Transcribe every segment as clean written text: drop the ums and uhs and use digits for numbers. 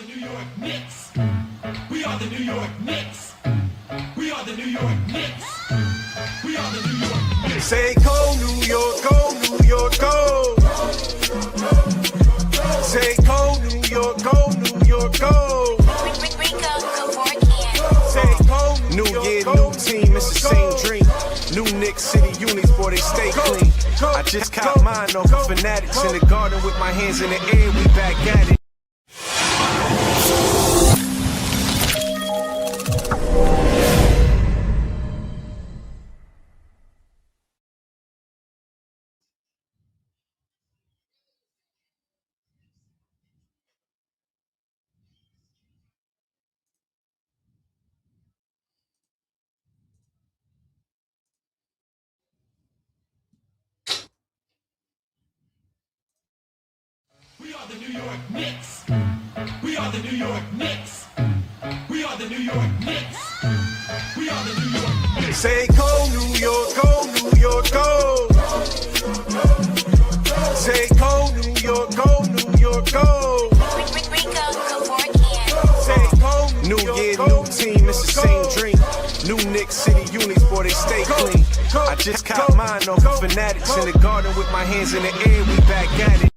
New York Knicks. We are the New York Knicks. We are the New York Knicks. We are the New York Knicks. Say go New York, go New York, go. Say go New York, go New York, go. Say go New year, new team, it's the same dream. New Knicks City units, boy, they stay clean. I just caught mine off of Fanatics in the garden with my hands in the air, we back at it. We are the New York Knicks. We are the New York Knicks. We are the New York Knicks. We are the New York Knicks. Say go New York, go New York, go. Say go New York, go New York, go. Say go New year, new team, it's the same dream. New Knicks City units, boy, they stay clean. I just caught mine off of Fanatics in the garden with my hands in the air, we back at it.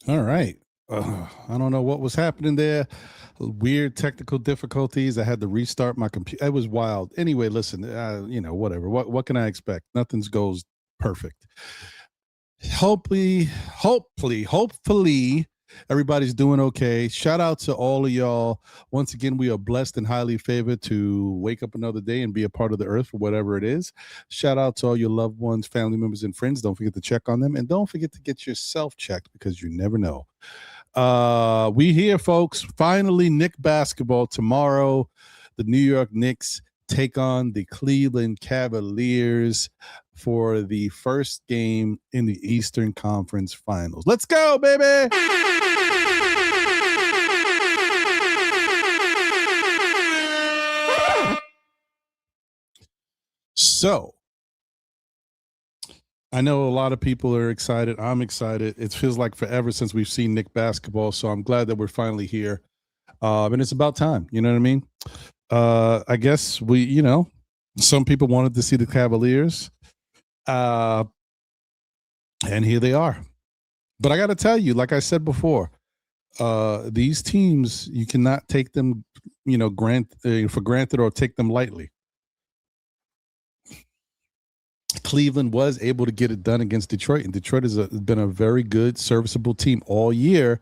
All right. I don't know what was happening there. Weird technical difficulties. I had to restart my computer. It was wild. Anyway, listen, whatever. What can I expect? Nothing goes perfect. Hopefully, everybody's doing okay. Shout out to all of y'all. Once again, we are blessed and highly favored to wake up another day and be a part of the earth for whatever it is. Shout out to all your loved ones, family members, and friends. Don't forget to check on them, and don't forget to get yourself checked because you never know. We here, folks. Finally, Knicks basketball tomorrow. The New York Knicks take on the Cleveland Cavaliers for the first game in the Eastern Conference Finals. Let's go, baby! So, I know a lot of people are excited. I'm excited. It feels like forever since we've seen Knicks basketball, so I'm glad that we're finally here. And it's about time. You know what I mean? I guess some people wanted to see the Cavaliers. And here they are. But I got to tell you, like I said before, these teams, you cannot take them, for granted or take them lightly. Cleveland was able to get it done against Detroit, and Detroit has been a very good, serviceable team all year.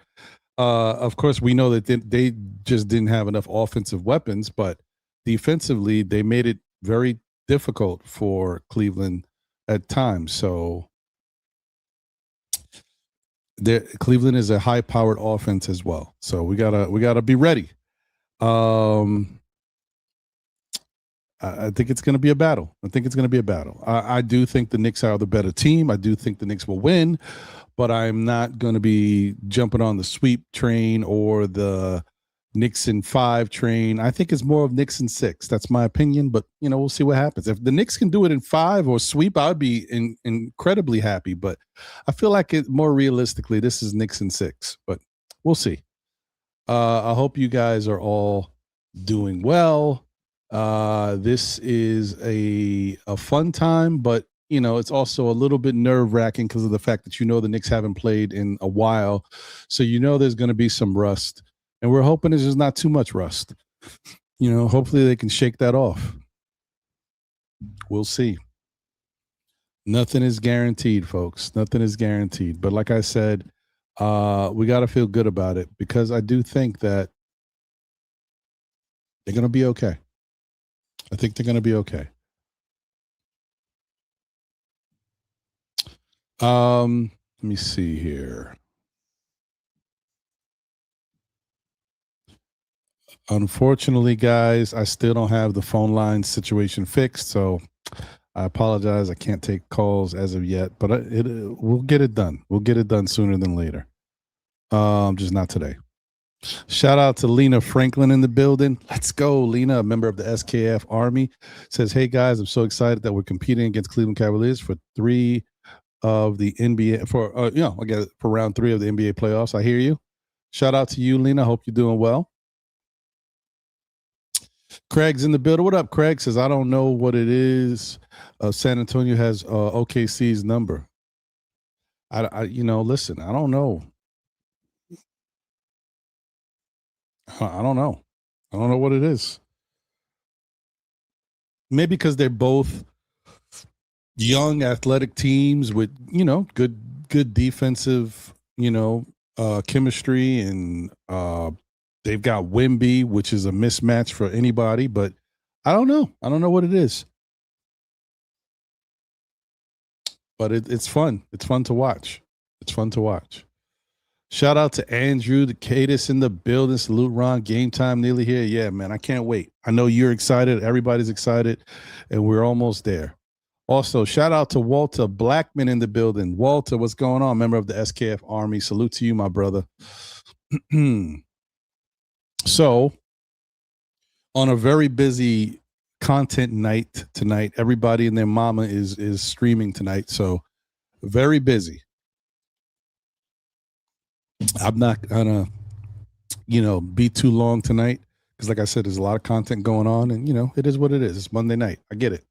Of course, we know that they just didn't have enough offensive weapons, but defensively, they made it very difficult for Cleveland at times. So Cleveland is a high-powered offense as well. So we gotta be ready. I think it's going to be a battle. I do think the Knicks are the better team. I do think the Knicks will win, but I'm not going to be jumping on the sweep train or the Knicks in 5 train. I think it's more of Knicks in 6. That's my opinion, but we'll see what happens. If the Knicks can do it in 5 or sweep, I'd be incredibly happy. But I feel like more realistically, this is Knicks in 6. But we'll see. I hope you guys are all doing well. This is a fun time, but it's also a little bit nerve-wracking because of the fact that the Knicks haven't played in a while. So there's going to be some rust. And we're hoping there's just not too much rust. Hopefully they can shake that off. We'll see. Nothing is guaranteed, folks. Nothing is guaranteed. But like I said, we got to feel good about it because I do think that they're going to be okay. I think they're going to be okay. Let me see here. Unfortunately, guys, I still don't have the phone line situation fixed, so I apologize. I can't take calls as of yet, but we'll get it done. We'll get it done sooner than later. Just not today. Shout out to Lena Franklin in the building. Let's go, Lena, a member of the SKF Army. Says, hey guys, I'm so excited that we're competing against Cleveland Cavaliers for 3 of the NBA for round 3 of the NBA playoffs. I hear you. Shout out to you, Lena. Hope you're doing well. Craig's in the building. What up, Craig? Says, I don't know what it is. San Antonio has OKC's number. Listen, I don't know. I don't know. I don't know what it is. Maybe because they're both young, athletic teams with, good defensive, chemistry, and they've got Wemby, which is a mismatch for anybody. But I don't know. I don't know what it is. But it's fun. It's fun to watch. It's fun to watch. Shout out to Andrew, the Cadis in the building. Salute, Ron. Game time nearly here. Yeah, man, I can't wait. I know you're excited. Everybody's excited, and we're almost there. Also, shout out to Walter Blackman in the building. Walter, what's going on? Member of the SKF Army. Salute to you, my brother. So, on a very busy content night tonight, everybody and their mama is streaming tonight. So, very busy. I'm not gonna, be too long tonight because, like I said, there's a lot of content going on, and it is what it is. It's Monday night. I get it.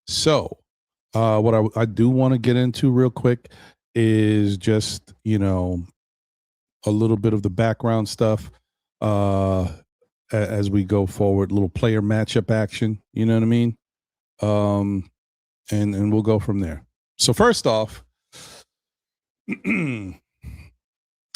So, what I do want to get into real quick is just a little bit of the background stuff as we go forward. Little player matchup action. You know what I mean? And we'll go from there. So first off.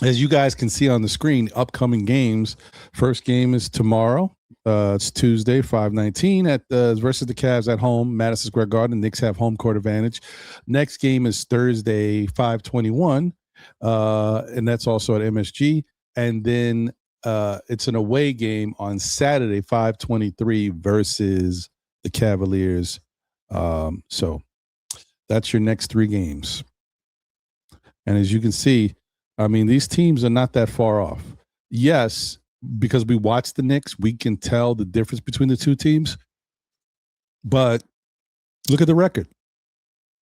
As you guys can see on the screen, upcoming games. First game is tomorrow. It's Tuesday, 5/19 versus the Cavs at home, Madison Square Garden. Knicks have home court advantage. Next game is Thursday, 5/21, and that's also at MSG. And then it's an away game on Saturday, 5/23 versus the Cavaliers. So that's your next 3 games. And as you can see, I mean, these teams are not that far off. Yes, because we watch the Knicks, we can tell the difference between the two teams. But look at the record.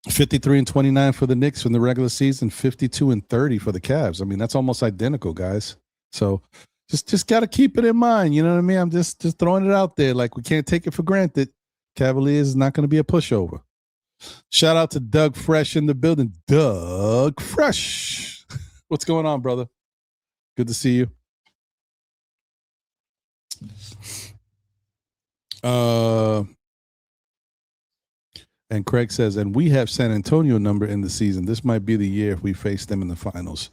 53-29 for the Knicks in the regular season, 52-30 for the Cavs. I mean, that's almost identical, guys. So just got to keep it in mind. You know what I mean? I'm just throwing it out there. Like, we can't take it for granted. Cavaliers is not going to be a pushover. Shout out to Doug Fresh in the building. Doug Fresh. What's going on, brother? Good to see you. And Craig says, and we have San Antonio number in the season. This might be the year if we face them in the finals.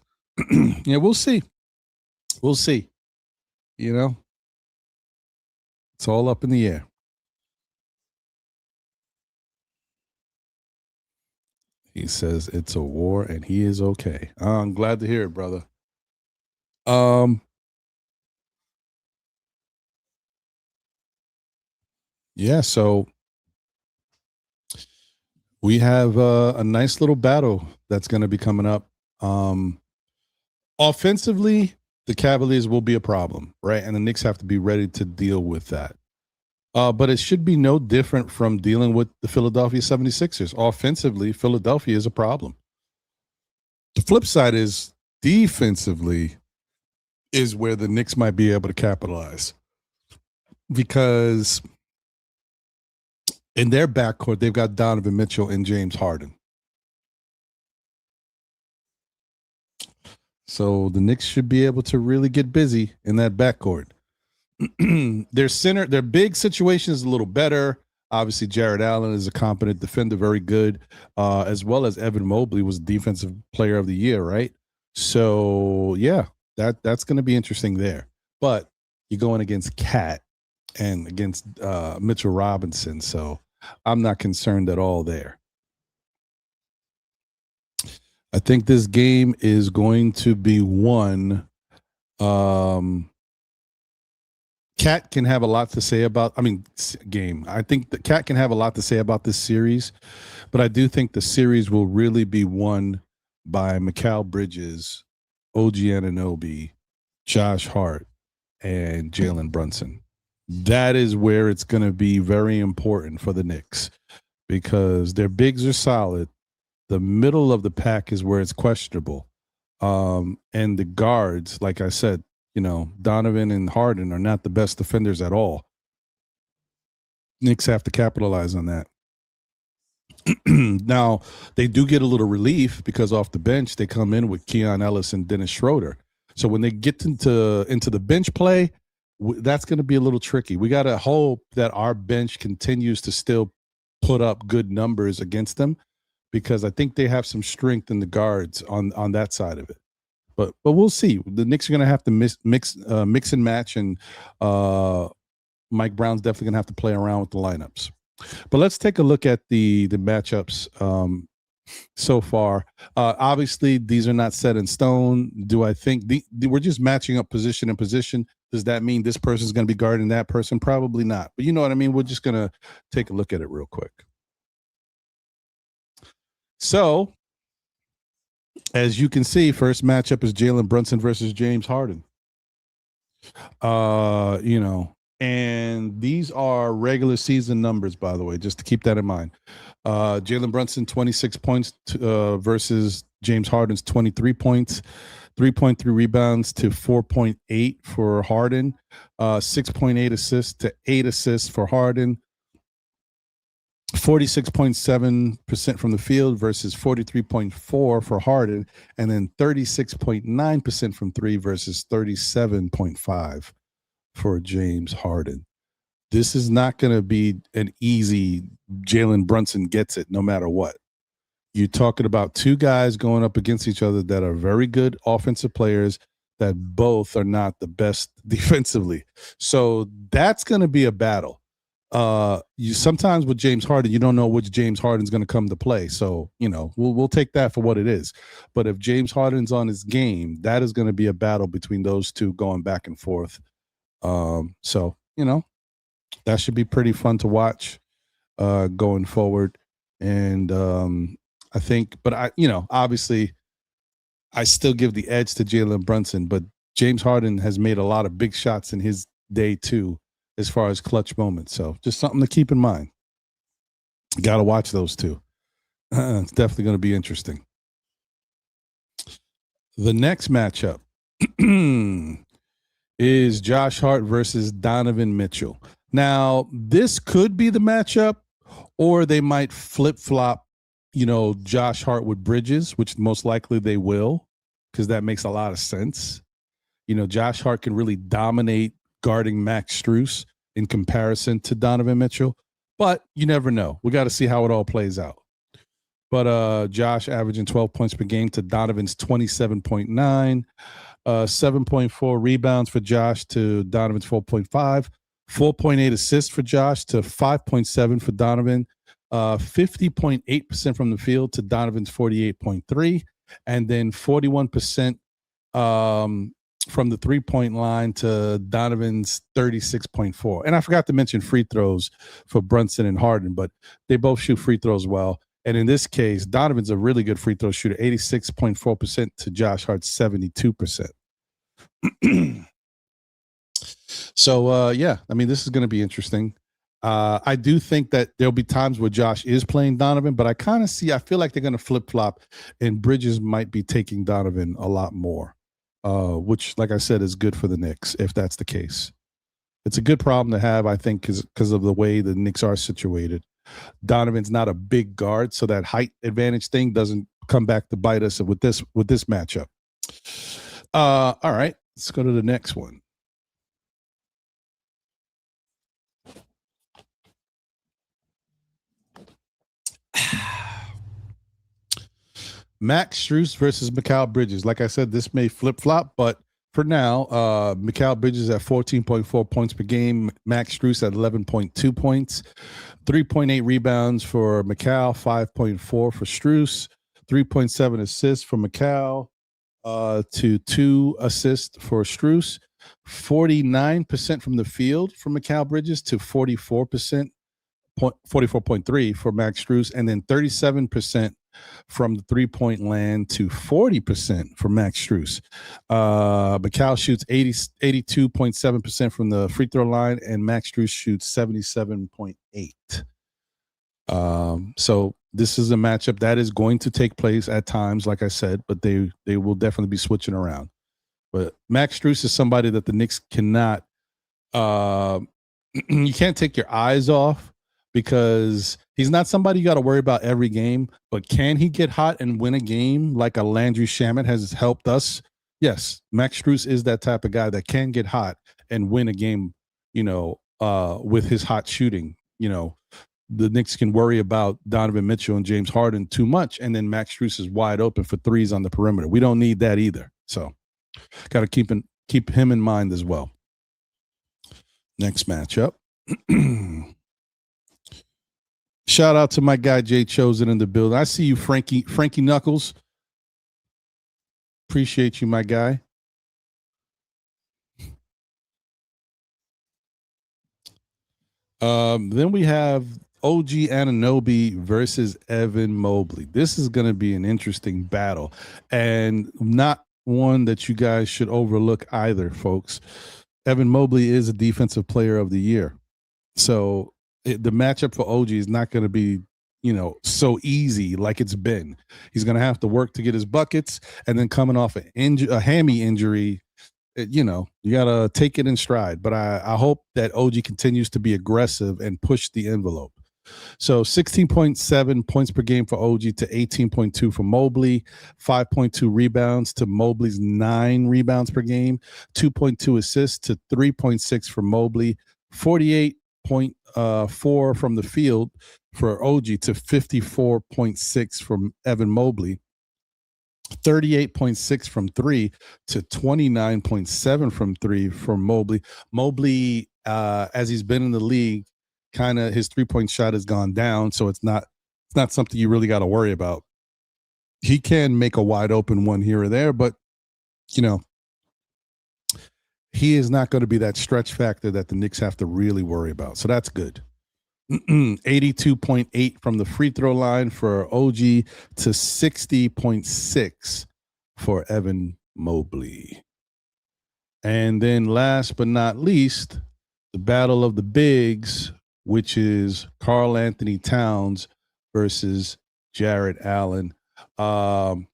Yeah, we'll see. We'll see. It's all up in the air. He says it's a war and he is okay. I'm glad to hear it, brother. Yeah, so we have a nice little battle that's going to be coming up. Offensively, the Cavaliers will be a problem, right? And the Knicks have to be ready to deal with that. But it should be no different from dealing with the Philadelphia 76ers. Offensively, Philadelphia is a problem. The flip side is defensively is where the Knicks might be able to capitalize. Because in their backcourt, they've got Donovan Mitchell and James Harden. So the Knicks should be able to really get busy in that backcourt. Their big situation is a little better. Obviously, Jared Allen is a competent defender, very good, as well as Evan Mobley was Defensive Player of the Year, right? So, yeah, that's going to be interesting there. But you're going against Cat and against Mitchell Robinson, so I'm not concerned at all there. I think this game is going to be won. Cat can have a lot to say about, game. I think the Cat can have a lot to say about this series, but I do think the series will really be won by Mikal Bridges, OG Anunoby, Josh Hart, and Jalen Brunson. That is where it's going to be very important for the Knicks because their bigs are solid. The middle of the pack is where it's questionable. And the guards, like I said, Donovan and Harden are not the best defenders at all. Knicks have to capitalize on that. Now, they do get a little relief because off the bench, they come in with Keon Ellis and Dennis Schroeder. So when they get into the bench play, that's going to be a little tricky. We got to hope that our bench continues to still put up good numbers against them because I think they have some strength in the guards on that side of it. But we'll see. The Knicks are going to have to mix and match, and Mike Brown's definitely going to have to play around with the lineups. But let's take a look at the matchups so far. Obviously, these are not set in stone. Do I think we're just matching up position and position? Does that mean this person's going to be guarding that person? Probably not. But you know what I mean? We're just going to take a look at it real quick. So, as you can see, first matchup is Jalen Brunson versus James Harden. And these are regular season numbers, by the way, just to keep that in mind. Jalen Brunson, 26 points versus James Harden's 23 points, 3.3 rebounds to 4.8 for Harden, 6.8 assists to 8 assists for Harden, 46.7% from the field versus 43.4 for Harden, and then 36.9% from three versus 37.5 for James Harden. This is not going to be an easy Jalen Brunson gets it no matter what. You're talking about two guys going up against each other that are very good offensive players that both are not the best defensively. So that's going to be a battle. You sometimes with James Harden, you don't know which James Harden's going to come to play. So, we'll take that for what it is. But if James Harden's on his game, that is going to be a battle between those two going back and forth. So, that should be pretty fun to watch going forward. And I think, but obviously I still give the edge to Jalen Brunson, but James Harden has made a lot of big shots in his day too, as far as clutch moments. So just something to keep in mind. Got to watch those two. It's definitely going to be interesting. The next matchup is Josh Hart versus Donovan Mitchell. Now, this could be the matchup, or they might flip-flop, Josh Hart with Bridges, which most likely they will, because that makes a lot of sense. Josh Hart can really dominate guarding Max Strus in comparison to Donovan Mitchell, but you never know. We got to see how it all plays out. But Josh averaging 12 points per game to Donovan's 27.9, 7.4 rebounds for Josh to Donovan's 4.5, 4.8 assists for Josh to 5.7 for Donovan, 50.8% from the field to Donovan's 48.3, and then 41% from the three-point line to Donovan's 36.4. And I forgot to mention free throws for Brunson and Harden, but they both shoot free throws well. And in this case, Donovan's a really good free throw shooter, 86.4% to Josh Hart's 72%. So, this is going to be interesting. I do think that there'll be times where Josh is playing Donovan, but I feel like they're going to flip-flop, and Bridges might be taking Donovan a lot more, which, like I said, is good for the Knicks if that's the case. It's a good problem to have, I think, because of the way the Knicks are situated. Donovan's not a big guard, so that height advantage thing doesn't come back to bite us with this matchup. All right, let's go to the next one. Max Strus versus Mikal Bridges. Like I said, this may flip-flop, but for now, Mikal Bridges at 14.4 points per game, Max Strus at 11.2 points, 3.8 rebounds for Mikal, 5.4 for Strus, 3.7 assists for Mikal, to 2 assists for Strus, 49% from the field for Mikal Bridges to 44.3 for Max Strus, and then 37% from the three-point land to 40% for Max Strus. But Cal shoots 82.7% from the free throw line, and Max Strus shoots 77.8%. So this is a matchup that is going to take place at times, like I said, but they will definitely be switching around. But Max Strus is somebody that the Knicks cannot you can't take your eyes off, because he's not somebody you got to worry about every game. But can he get hot and win a game like a Landry Shamet has helped us? Yes, Max Strus is that type of guy that can get hot and win a game, with his hot shooting. The Knicks can worry about Donovan Mitchell and James Harden too much, and then Max Strus is wide open for threes on the perimeter. We don't need that either. So got to keep him in mind as well. Next matchup. Shout out to my guy Jay Chosen in the building. I see you, Frankie Knuckles. Appreciate you, my guy. Then we have OG Anunoby versus Evan Mobley. This is going to be an interesting battle, and not one that you guys should overlook either, folks. Evan Mobley is a defensive player of the year. So the matchup for OG is not going to be, so easy like it's been. He's going to have to work to get his buckets, and then coming off a hammy injury, you got to take it in stride. But I hope that OG continues to be aggressive and push the envelope. So 16.7 points per game for OG to 18.2 for Mobley, 5.2 rebounds to Mobley's 9 rebounds per game, 2.2 assists to 3.6 for Mobley, 48.4 from the field for OG to 54.6 from Evan Mobley, 38.6 from 3 to 29.7 from 3 for Mobley. Mobley, as he's been in the league, kind of his 3-point shot has gone down, so it's not something you really got to worry about. He can make a wide open one here or there, but he is not going to be that stretch factor that the Knicks have to really worry about. So that's good. 82.8 from the free throw line for OG to 60.6 for Evan Mobley. And then last but not least, the battle of the bigs, which is Karl Anthony Towns versus Jarrett Allen. 20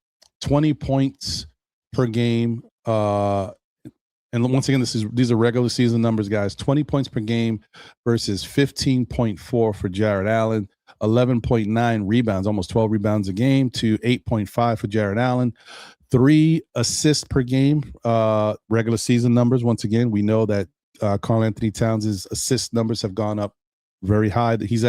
points per game. And once again, these are regular season numbers, guys. 20 points per game versus 15.4 for Jarrett Allen. 11.9 rebounds, almost 12 rebounds a game to 8.5 for Jarrett Allen. 3 assists per game, regular season numbers. Once again, we know that Karl Anthony Towns' assist numbers have gone up very high. He's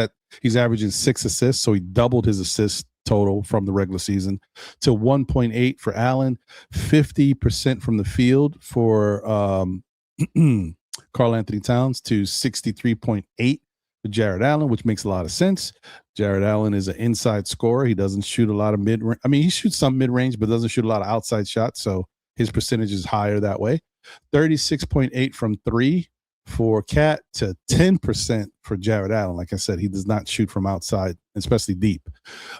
averaging 6 assists, so he doubled his assist total from the regular season to 1.8 for Allen, 50% from the field for Karl Anthony Towns to 63.8 for Jarrett Allen, which makes a lot of sense. Jarrett Allen is an inside scorer. He doesn't shoot a lot of mid-range. I mean, he shoots some mid-range, but doesn't shoot a lot of outside shots, so his percentage is higher that way. 36.8 from 3 for Cat to 10% for Jarrett Allen. Like I said, he does not shoot from outside, especially deep.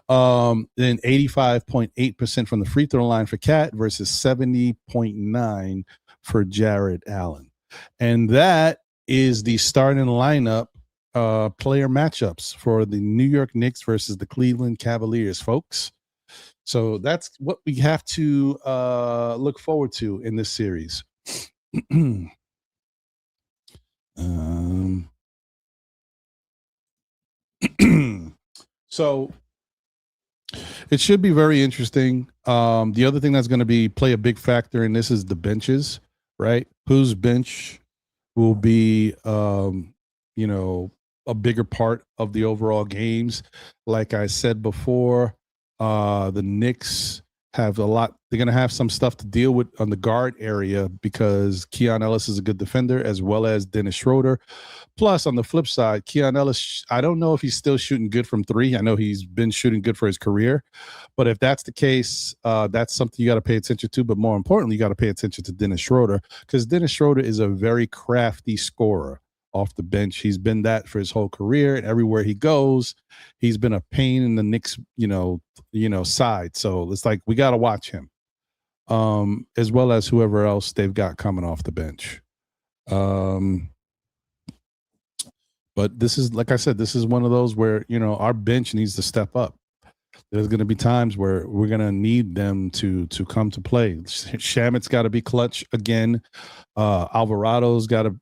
Then 85.8% from the free throw line for Cat versus 70.9 for Jarrett Allen. And that is the starting lineup player matchups for the New York Knicks versus the Cleveland Cavaliers, folks. So that's what we have to look forward to in this series. So it should be very interesting. The other thing that's going to play a big factor in this is the benches, right? Whose bench will be, a bigger part of the overall games. Like I said before, the Knicks have a lot. They're going to have some stuff to deal with on the guard area because Keon Ellis is a good defender as well as Dennis Schroeder. Plus, on the flip side, Keon Ellis, I don't know if he's still shooting good from 3. I know he's been shooting good for his career. But if that's the case, that's something you got to pay attention to. But more importantly, you got to pay attention to Dennis Schroeder because Dennis Schroeder is a very crafty scorer off the bench. He's been that for his whole career, and everywhere he goes, he's been a pain in the Knicks, side. So it's like we got to watch him, as well as whoever else they've got coming off the bench. But this is, like I said, this is one of those where, our bench needs to step up. There's going to be times where we're going to need them to come to play. Shamit's got to be clutch again. Alvarado's got to,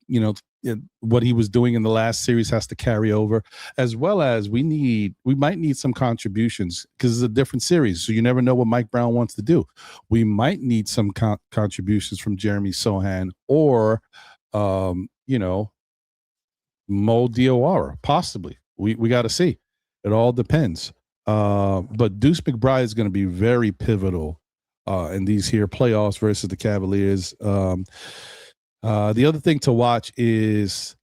what he was doing in the last series has to carry over, as well as we might need some contributions because it's a different series. So you never know what Mike Brown wants to do. We might need some contributions from Jeremy Sohan or, Mo Diawara, possibly. We got to see. It all depends. But Deuce McBride is going to be very pivotal in these here playoffs versus the Cavaliers. The other thing to watch is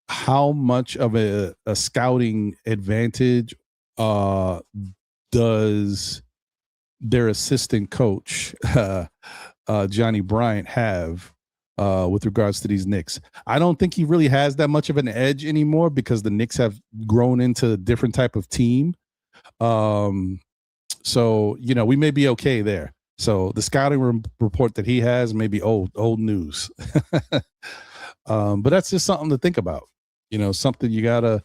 how much of a scouting advantage does their assistant coach, Johnny Bryant, have with regards to these Knicks. I don't think he really has that much of an edge anymore because the Knicks have grown into a different type of team. So, we may be okay there. So the scouting report that he has may be old news. But that's just something to think about. Something you gotta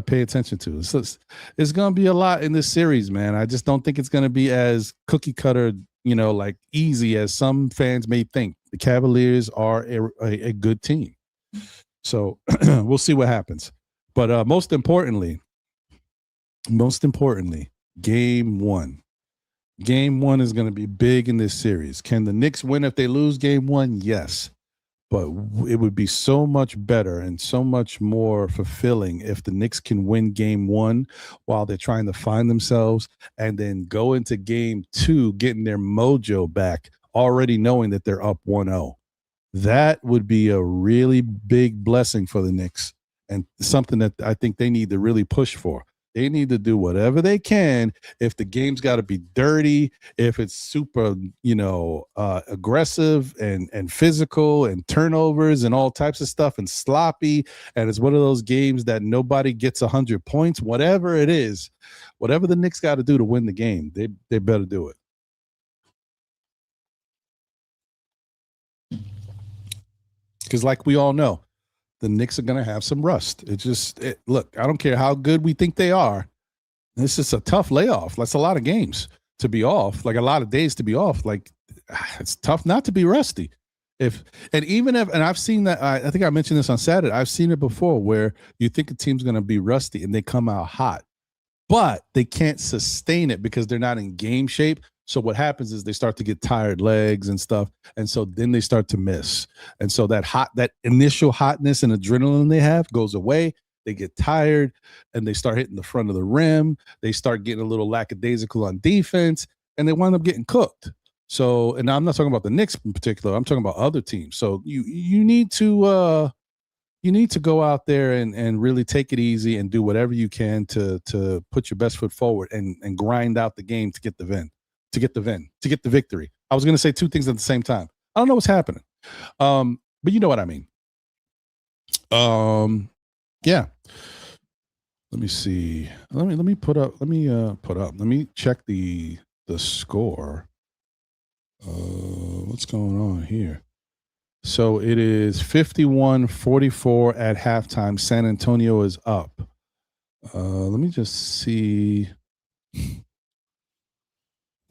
pay attention to. It's going to be a lot in this series, man. I just don't think it's going to be as cookie cutter, like easy as some fans may think. The Cavaliers are a good team. So we'll see what happens. But most importantly, game one. Game one is going to be big in this series. Can the Knicks win if they lose game one? Yes. But it would be so much better and so much more fulfilling if the Knicks can win game one while they're trying to find themselves and then go into game two getting their mojo back, already knowing that they're up 1-0. That would be a really big blessing for the Knicks and something that I think they need to really push for. They need to do whatever they can. If the game's got to be dirty, if it's super, aggressive and physical and turnovers and all types of stuff and sloppy, and it's one of those games that nobody gets 100 points, whatever it is, whatever the Knicks got to do to win the game, they better do it. Because like we all know, the Knicks are going to have some rust. Look, I don't care how good we think they are. This is a tough layoff. That's a lot of games to be off, like a lot of days to be off. Like it's tough not to be rusty. And I've seen that. I think I mentioned this on Saturday. I've seen it before where you think a team's going to be rusty and they come out hot, but they can't sustain it because they're not in game shape. So what happens is they start to get tired legs and stuff. And so then they start to miss. And so that initial hotness and adrenaline they have goes away. They get tired and they start hitting the front of the rim. They start getting a little lackadaisical on defense and they wind up getting cooked. So, and I'm not talking about the Knicks in particular. I'm talking about other teams. So you need to go out there and really take it easy and do whatever you can to put your best foot forward and grind out the game to get the victory. I was going to say two things at the same time. I don't know what's happening. But you know what I mean. Yeah. Let me see. Let me check the score. What's going on here? So it is 51-44 at halftime. San Antonio is up. Let me just see.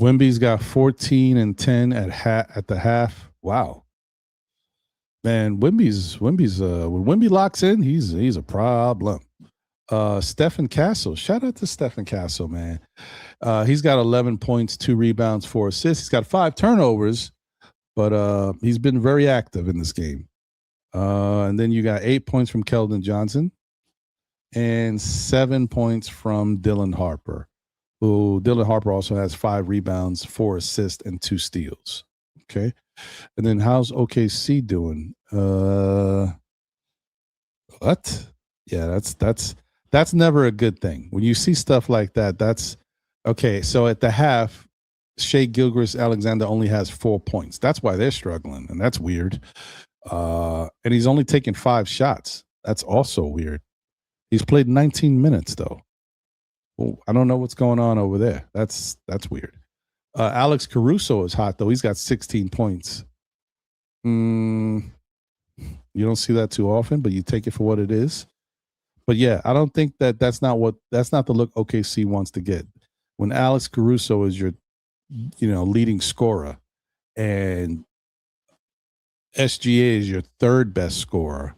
Wemby's got 14 and 10 at the half. Wow. Man, Wemby's when Wemby locks in, he's a problem. Stephen Castle. Shout out to Stephen Castle, man. He's got 11 points, 2 rebounds, 4 assists. He's got 5 turnovers, but he's been very active in this game. And then you got 8 points from Keldon Johnson and 7 points from Dylan Harper. Dylan Harper also has 5 rebounds, 4 assists, and 2 steals. Okay. And then how's OKC doing? What? Yeah, that's never a good thing. When you see stuff like that, that's okay. So at the half, Shai Gilgeous-Alexander only has 4 points. That's why they're struggling, and that's weird. And he's only taken 5 shots. That's also weird. He's played 19 minutes though. Well, I don't know what's going on over there. That's weird. Alex Caruso is hot though. He's got 16 points. You don't see that too often, but you take it for what it is. But yeah, I don't think that's not the look OKC wants to get. When Alex Caruso is your, leading scorer, and SGA is your third best scorer,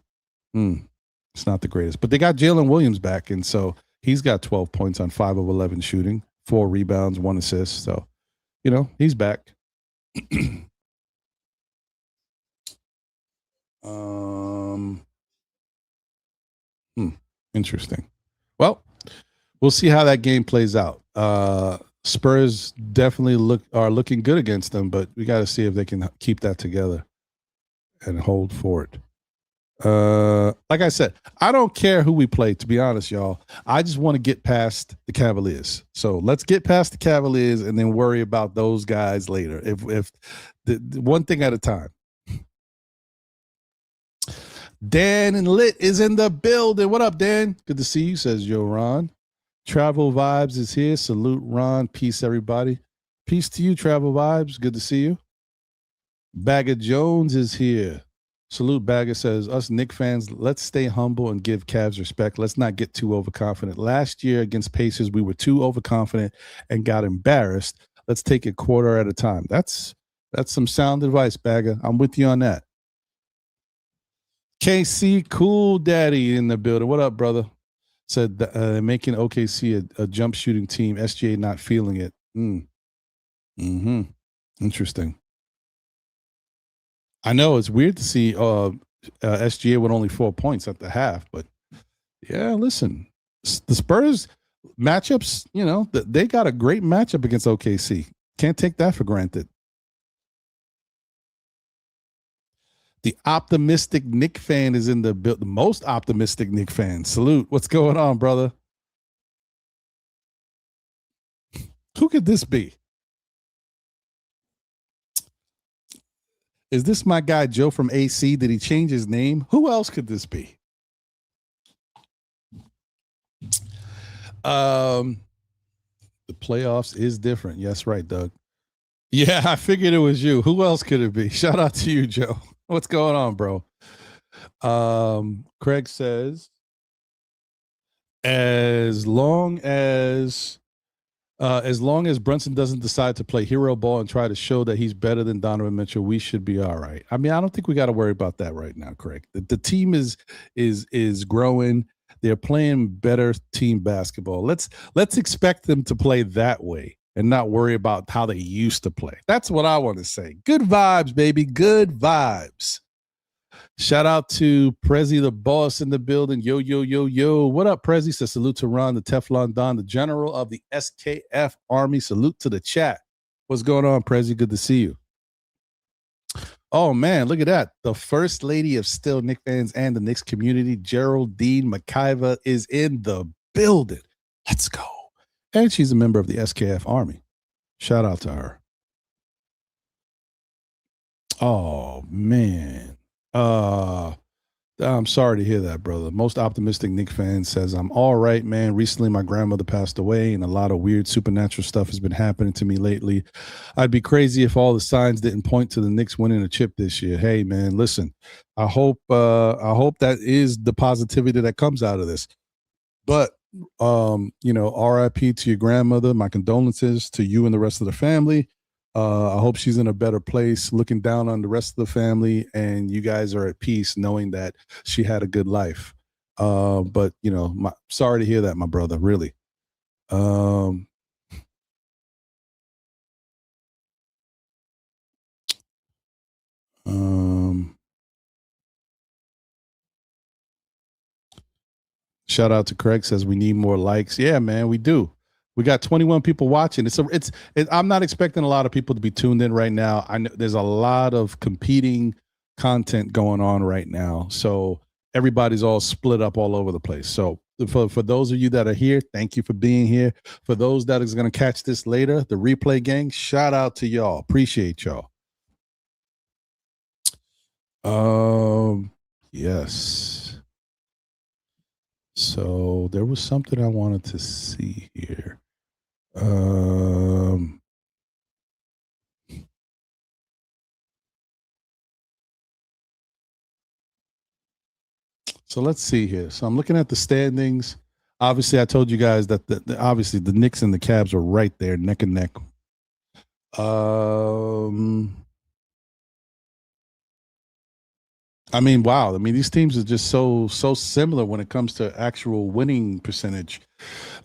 it's not the greatest. But they got Jalen Williams back, and so he's got 12 points on 5 of 11 shooting, 4 rebounds, 1 assist. So, he's back. Interesting. Well, we'll see how that game plays out. Spurs definitely are looking good against them, but we got to see if they can keep that together and hold for it. Like I said, I don't care who we play, to be honest, y'all. I just want to get past the Cavaliers. So let's get past the Cavaliers and then worry about those guys later. If the one thing at a time. Dan and Lit is in the building. What up, Dan? Good to see you, says Yo Ron. Travel Vibes is here. Salute, Ron. Peace, everybody. Peace to you, Travel Vibes. Good to see you. Bagger Jones is here. Salute, Bagger says, us Knicks fans, let's stay humble and give Cavs respect. Let's not get too overconfident. Last year against Pacers, we were too overconfident and got embarrassed. Let's take it quarter at a time. That's some sound advice, Bagger. I'm with you on that. KC Cool Daddy in the building. What up, brother? Said making OKC a jump shooting team. SGA not feeling it. Interesting. I know it's weird to see SGA with only 4 points at the half, but yeah, listen, the Spurs matchups, they got a great matchup against OKC. Can't take that for granted. The optimistic Knick fan is in the most optimistic Knick fan. Salute. What's going on, brother? Who could this be? Is this my guy Joe from AC? Did he change his name? Who else could this be? The playoffs is different. Yes, right, Doug. Yeah, I figured it was you. Who else could it be? Shout out to you, Joe. What's going on, bro? Craig says, as long as Brunson doesn't decide to play hero ball and try to show that he's better than Donovan Mitchell, we should be all right. I mean, I don't think we got to worry about that right now, Craig. The team is growing. They're playing better team basketball. Let's expect them to play that way and not worry about how they used to play. That's what I want to say. Good vibes, baby. Good vibes. Shout out to Prezi the boss in the building. Yo, yo, yo, yo. What up, Prezi? Says salute to Ron, the Teflon Don, the general of the SKF Army. Salute to the chat. What's going on, Prezi? Good to see you. Oh, man, look at that. The first lady of still Knicks fans and the Knicks community, Geraldine McIver, is in the building. Let's go. And she's a member of the SKF Army. Shout out to her. Oh, man. I'm sorry to hear that, brother. Most optimistic Knicks fan says, I'm all right, man. Recently, my grandmother passed away, and a lot of weird supernatural stuff has been happening to me lately. I'd be crazy if all the signs didn't point to the Knicks winning a chip this year. Hey, man, listen, I hope that is the positivity that comes out of this. But, RIP to your grandmother. My condolences to you and the rest of the family. I hope she's in a better place, looking down on the rest of the family, and you guys are at peace knowing that she had a good life. But sorry to hear that, my brother, really. Shout out to Craig, says we need more likes. Yeah, man, we do. We got 21 people watching. I'm not expecting a lot of people to be tuned in right now. I know there's a lot of competing content going on right now. So everybody's all split up all over the place. So for those of you that are here, thank you for being here. For those that is going to catch this later, the replay gang, shout out to y'all. Appreciate y'all. Yes. So there was something I wanted to see here. So let's see here. So I'm looking at the standings. Obviously, I told you guys that obviously the Knicks and the Cavs are right there, neck and neck. I mean, wow. I mean, these teams are just so similar when it comes to actual winning percentage.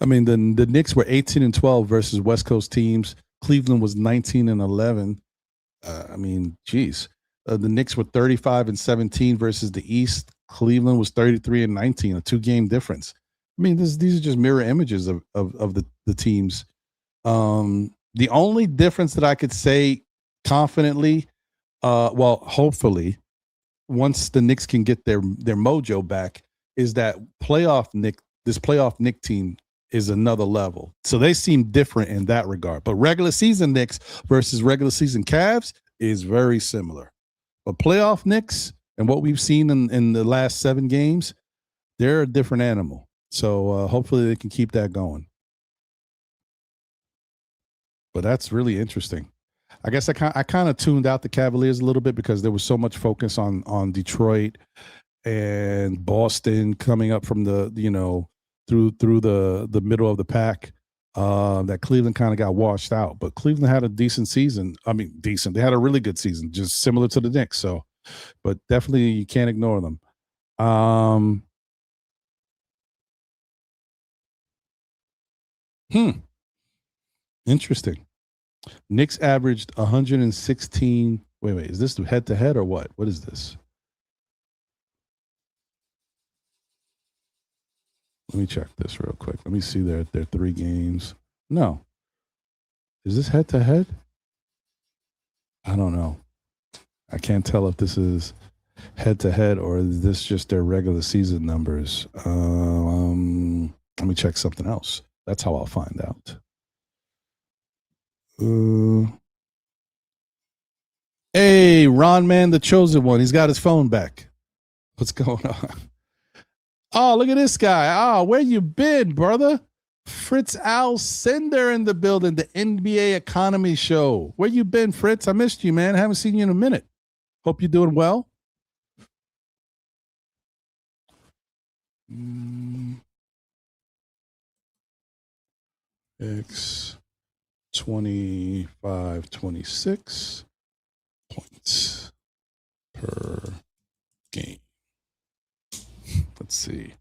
I mean, the Knicks were 18-12 versus West Coast teams. Cleveland was 19-11. I mean, geez. The Knicks were 35-17 versus the East. Cleveland was 33-19, a 2-game difference. I mean, these are just mirror images of the teams. The only difference that I could say confidently, well, hopefully, once the Knicks can get their mojo back, is that this playoff Knicks team is another level. So they seem different in that regard. But regular season Knicks versus regular season Cavs is very similar. But playoff Knicks and what we've seen in the last 7 games, they're a different animal. So hopefully they can keep that going. But that's really interesting. I guess I kind of tuned out the Cavaliers a little bit because there was so much focus on Detroit and Boston coming up from the through the middle of the pack. That Cleveland kind of got washed out, but Cleveland had a decent season. I mean, decent. They had a really good season, just similar to the Knicks. So, but definitely you can't ignore them. Interesting. Knicks averaged 116. Wait, is this head to head or what? What is this? Let me check this real quick. Let me see their 3 games. No. Is this head to head? I don't know. I can't tell if this is head to head or is this just their regular season numbers. Let me check something else. That's how I'll find out. Hey, Ron Man, the chosen one. He's got his phone back. What's going on? Oh, look at this guy. Oh, where you been, brother? Fritz Alcindor in the building, the NBA Economy Show. Where you been, Fritz? I missed you, man. I haven't seen you in a minute. Hope you're doing well. X 25-26 points per game. Let's see.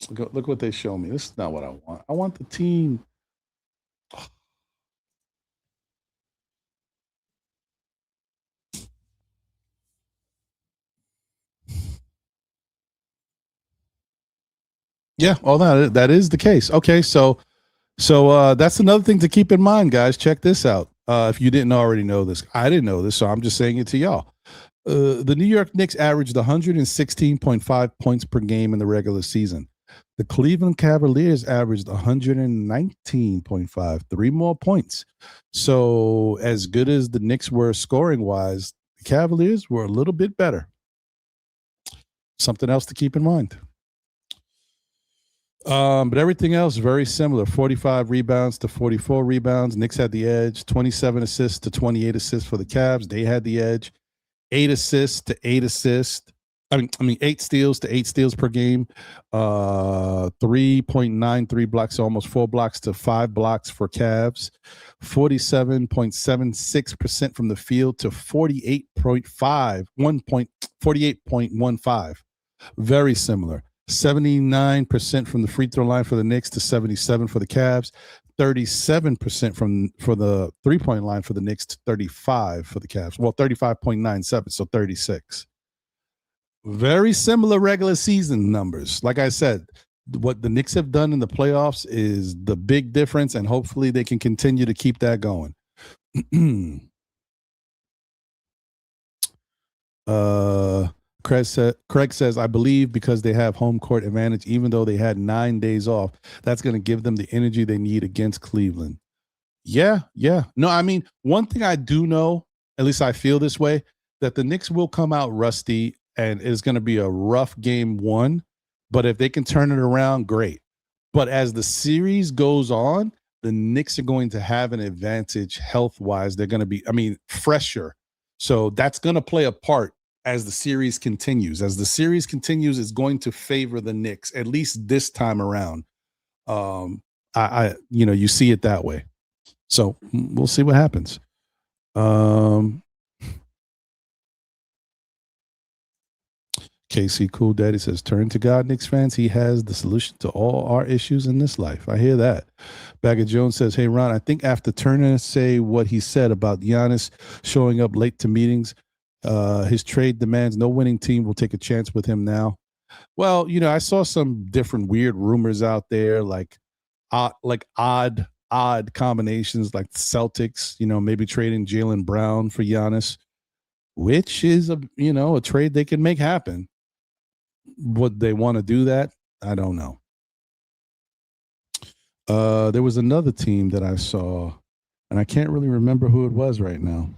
Look what they show me. This is not what I want. I want the team. Yeah, all that is the case. Okay, so that's another thing to keep in mind, guys. Check this out. If you didn't already know this, I didn't know this, so I'm just saying it to y'all. The New York Knicks averaged 116.5 points per game in the regular season. The Cleveland Cavaliers averaged 119.5, 3 more points. So as good as the Knicks were scoring wise, the Cavaliers were a little bit better. Something else to keep in mind. But everything else very similar. 45 rebounds to 44 rebounds. Knicks had the edge. 27 assists to 28 assists for the Cavs. They had the edge. 8 assists to 8 assists. I mean 8 steals to 8 steals per game. 3.93 blocks, so almost 4 blocks to 5 blocks for Cavs. 47.76% from the field to 48.15. Very similar. 79% from the free throw line for the Knicks to 77 for the Cavs. 37% for the 3-point line for the Knicks to 35 for the Cavs. Well, 35.97, so 36. Very similar regular season numbers. Like I said, what the Knicks have done in the playoffs is the big difference, and hopefully they can continue to keep that going. Craig says, I believe because they have home court advantage, even though they had 9 days off, that's going to give them the energy they need against Cleveland. Yeah, yeah. No, I mean, one thing I do know, at least I feel this way, that the Knicks will come out rusty and it's going to be a rough game one. But if they can turn it around, great. But as the series goes on, the Knicks are going to have an advantage health wise. They're going to be, I mean, fresher. So that's going to play a part as the series continues. As the series continues, it's going to favor the Knicks, at least this time around. Um, you see it that way. So we'll see what happens. KC Cool Daddy says, turn to God, Knicks fans. He has the solution to all our issues in this life. I hear that. Bagger Jones says, hey, Ron, I think after Turner say what he said about Giannis showing up late to meetings, his trade demands no winning team will take a chance with him now. Well, I saw some different weird rumors out there, like odd combinations, like Celtics, maybe trading Jaylen Brown for Giannis, which is a trade they can make happen. Would they want to do that? I don't know. There was another team that I saw, and I can't really remember who it was right now.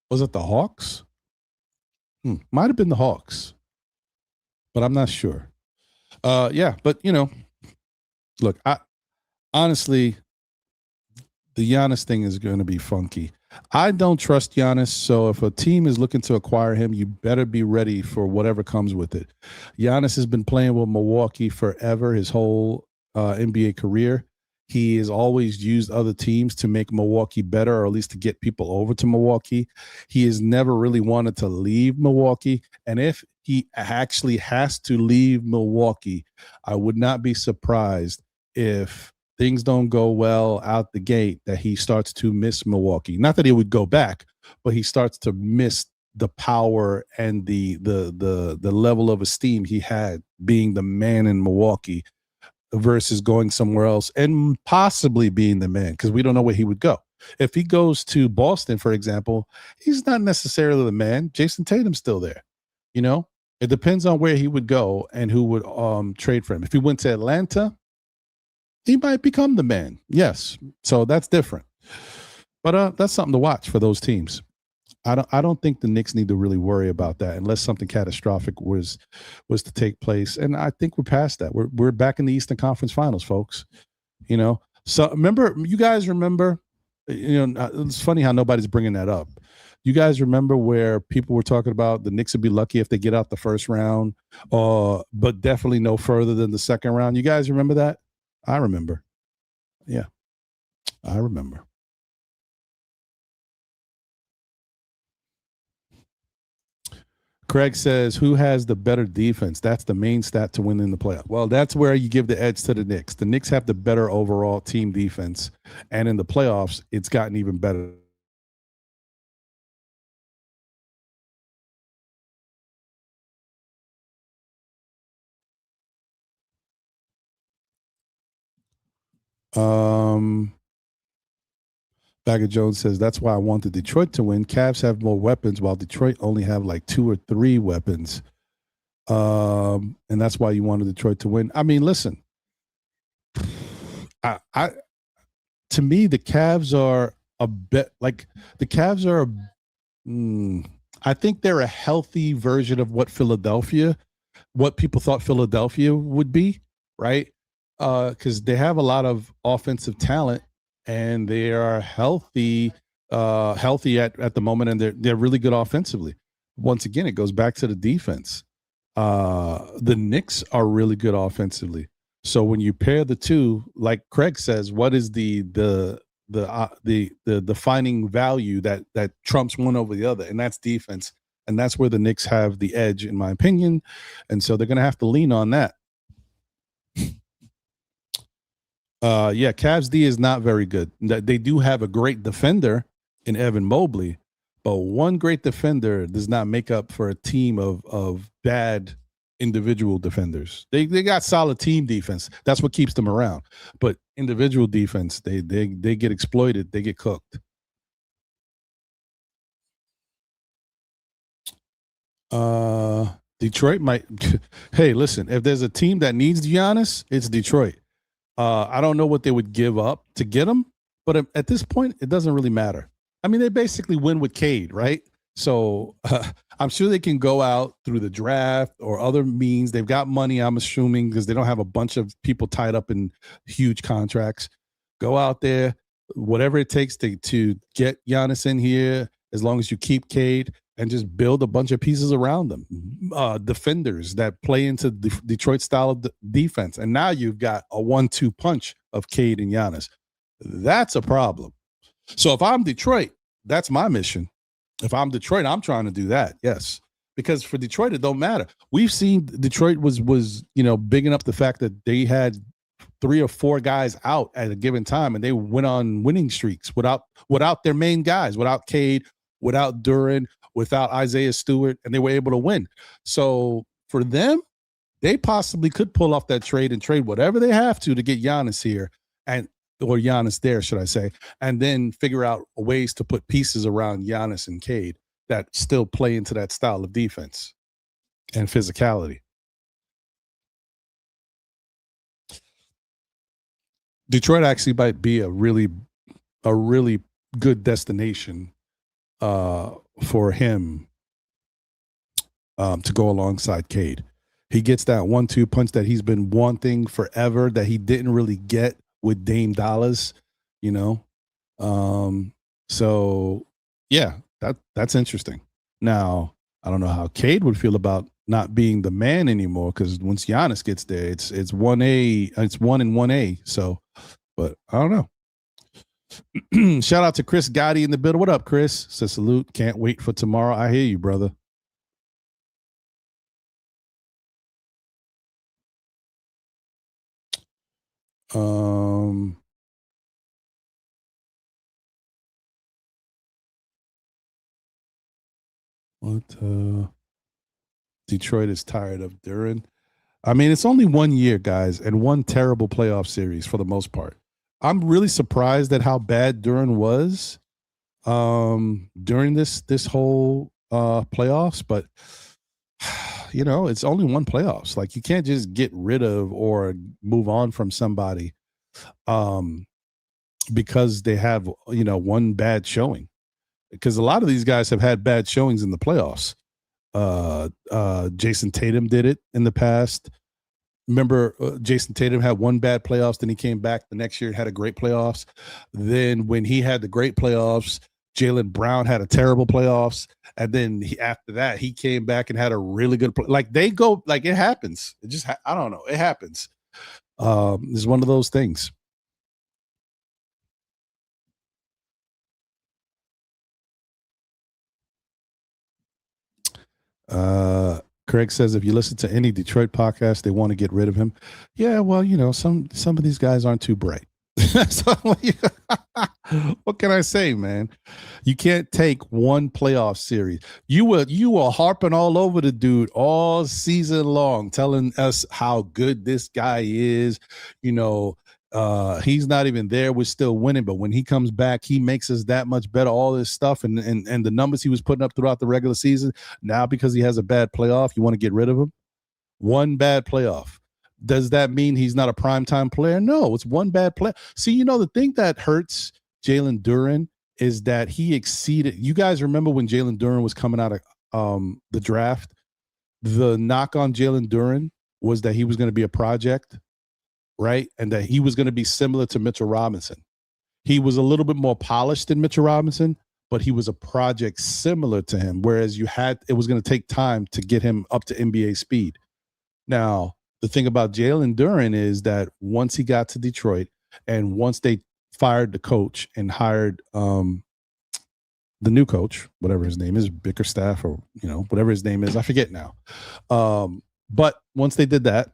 Was it the Hawks? Might have been the Hawks, but I'm not sure. Yeah, but look, I honestly, the Giannis thing is going to be funky. I don't trust Giannis, so if a team is looking to acquire him, you better be ready for whatever comes with it. Giannis has been playing with Milwaukee forever, his whole NBA career. He has always used other teams to make Milwaukee better, or at least to get people over to Milwaukee. He has never really wanted to leave Milwaukee. And if he actually has to leave Milwaukee, I would not be surprised if things don't go well out the gate that he starts to miss Milwaukee. Not that he would go back, but he starts to miss the power and the level of esteem he had being the man in Milwaukee versus going somewhere else and possibly being the man, because we don't know where he would go. If he goes to Boston, for example, he's not necessarily the man. Jason Tatum's still there. It depends on where he would go and who would trade for him. If he went to Atlanta, he might become the man. Yes. So that's different. But that's something to watch for those teams. I don't think the Knicks need to really worry about that unless something catastrophic was to take place. And I think we're past that. We're back in the Eastern Conference Finals, folks. So you guys remember, it's funny how nobody's bringing that up. You guys remember where people were talking about the Knicks would be lucky if they get out the first round, but definitely no further than the second round. You guys remember that? I remember. Yeah, I remember. Craig says, who has the better defense? That's the main stat to win in the playoff. Well, that's where you give the edge to the Knicks. The Knicks have the better overall team defense. And in the playoffs, it's gotten even better. Bagger Jones says, that's why I wanted Detroit to win. Cavs have more weapons while Detroit only have like 2 or 3 weapons. And that's why you wanted Detroit to win. I mean, listen, I to me, the Cavs are a bit like the Cavs are I think they're a healthy version of what people thought Philadelphia would be, right? Because they have a lot of offensive talent and they are healthy at the moment, and they're really good offensively. Once again, it goes back to the defense. The Knicks are really good offensively. So when you pair the two, like Craig says, what is the defining value that trumps one over the other? And that's defense. And that's where the Knicks have the edge, in my opinion. And so they're going to have to lean on that. Yeah, Cavs D is not very good. They do have a great defender in Evan Mobley, but one great defender does not make up for a team of bad individual defenders. They got solid team defense. That's what keeps them around. But individual defense, they get exploited. They get cooked. Detroit might. Hey, listen, if there's a team that needs Giannis, it's Detroit. I don't know what they would give up to get him, but at this point, it doesn't really matter. I mean, they basically win with Cade, right? So I'm sure they can go out through the draft or other means. They've got money, I'm assuming, because they don't have a bunch of people tied up in huge contracts. Go out there, whatever it takes to get Giannis in here, as long as you keep Cade and just build a bunch of pieces around them. Defenders that play into the Detroit style of defense. And now you've got a 1-2 punch of Cade and Giannis. That's a problem. So if I'm Detroit, that's my mission. If I'm Detroit, I'm trying to do that. Yes. Because for Detroit, it don't matter. We've seen Detroit was bigging up the fact that they had 3 or 4 guys out at a given time, and they went on winning streaks without their main guys, without Cade, without Duran, without Isaiah Stewart, and they were able to win. So for them, they possibly could pull off that trade and trade whatever they have to get Giannis here, or Giannis there, should I say, and then figure out ways to put pieces around Giannis and Cade that still play into that style of defense and physicality. Detroit actually might be a really good destination for him to go alongside Cade. He gets that 1-2 punch that he's been wanting forever that he didn't really get with Dame Dollars, So yeah, that's interesting. Now, I don't know how Cade would feel about not being the man anymore, because once Giannis gets there, it's 1A, it's 1 and 1A. So, but I don't know. Shout out to Chris Gotti in the building. What up, Chris? Says salute. Can't wait for tomorrow. I hear you, brother. Detroit is tired of Duran. I mean, it's only 1 year, guys, and one terrible playoff series for the most part. I'm really surprised at how bad Duran was during this whole playoffs, but it's only one playoffs. Like, you can't just get rid of or move on from somebody because they have one bad showing. Because a lot of these guys have had bad showings in the playoffs. Jason Tatum did it in the past. Remember, Jason Tatum had one bad playoffs, then he came back the next year and had a great playoffs. Then when he had the great playoffs, Jaylen Brown had a terrible playoffs, and then after that, he came back and had a really good it happens. It just I don't know, it happens. It's one of those things. Craig says if you listen to any Detroit podcast, they want to get rid of him. Yeah, well, some of these guys aren't too bright. So, what can I say, man? You can't take one playoff series. You were harping all over the dude all season long, telling us how good this guy is. He's not even there. We're still winning, but when he comes back, he makes us that much better. All this stuff and the numbers he was putting up throughout the regular season. Now, because he has a bad playoff, you want to get rid of him? One bad playoff. Does that mean he's not a primetime player? No, it's one bad play. See, the thing that hurts Jalen Duran is that he exceeded. You guys remember when Jalen Duran was coming out of the draft? The knock on Jalen Duran was that he was going to be a project, right? And that he was going to be similar to Mitchell Robinson. He was a little bit more polished than Mitchell Robinson, but he was a project similar to him, whereas it was going to take time to get him up to NBA speed. Now, the thing about Jalen Duran is that once he got to Detroit and once they fired the coach and hired the new coach, whatever his name is, Bickerstaff or, whatever his name is, I forget now. But once they did that,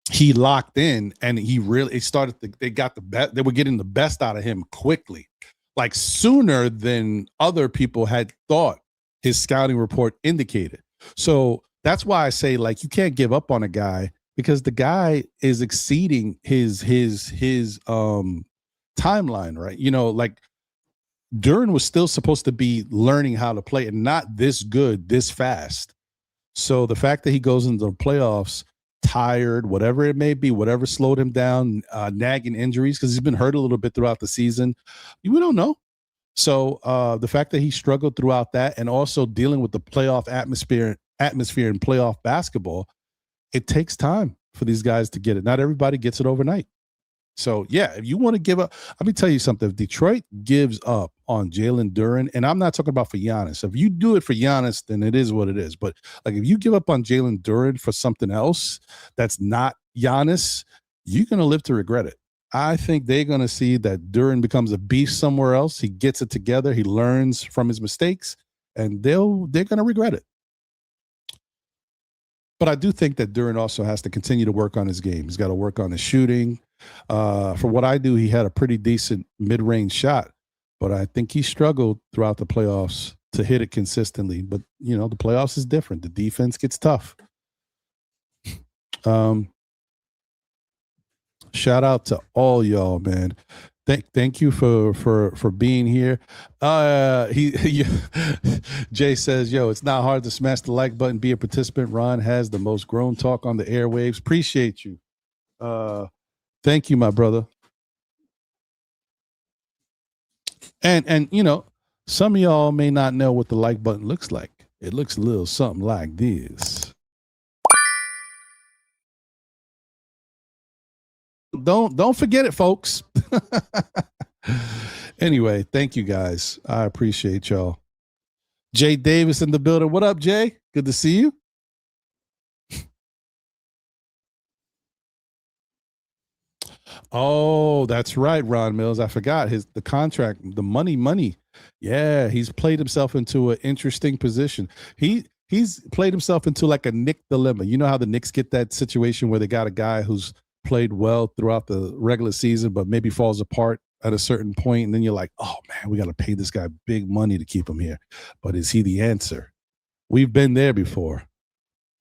he locked in and he really they got the best. They were getting the best out of him quickly, like sooner than other people had thought his scouting report indicated. So that's why I say, you can't give up on a guy because the guy is exceeding his timeline, right? Duran was still supposed to be learning how to play and not this good, this fast. So the fact that he goes into the playoffs tired, whatever it may be, whatever slowed him down, nagging injuries, because he's been hurt a little bit throughout the season, we don't know. So the fact that he struggled throughout that, and also dealing with the playoff atmosphere in playoff basketball, it takes time for these guys to get it. Not everybody gets it overnight. So, yeah, if you want to give up, let me tell you something. If Detroit gives up on Jalen Duren, and I'm not talking about for Giannis. If you do it for Giannis, then it is what it is. But, like, if you give up on Jalen Duren for something else that's not Giannis, you're going to live to regret it. I think they're going to see that Duren becomes a beast somewhere else. He gets it together. He learns from his mistakes, and they're going to regret it. But I do think that Duren also has to continue to work on his game. He's got to work on his shooting. For what I do, he had a pretty decent mid-range shot, but I think he struggled throughout the playoffs to hit it consistently. But, you know, the playoffs is different. The defense gets tough. Shout out to all y'all, man. Thank you for being here. Jay says, yo, it's not hard to smash the like button, be a participant. Ron has the most grown talk on the airwaves. Appreciate you. Thank you, my brother. And you know, some of y'all may not know what the like button looks like. It looks a little something like this. Don't forget it, folks. Anyway, thank you guys. I appreciate y'all. Jay Davis in the building. What up, Jay? Good to see you. Oh, that's right, Ron Mills. I forgot the contract, the money. Yeah, he's played himself into an interesting position. He's played himself into like a Knick dilemma. You know how the Knicks get that situation where they got a guy who's played well throughout the regular season, but maybe falls apart at a certain point, and then you're like, oh man, we got to pay this guy big money to keep him here. But is he the answer? We've been there before.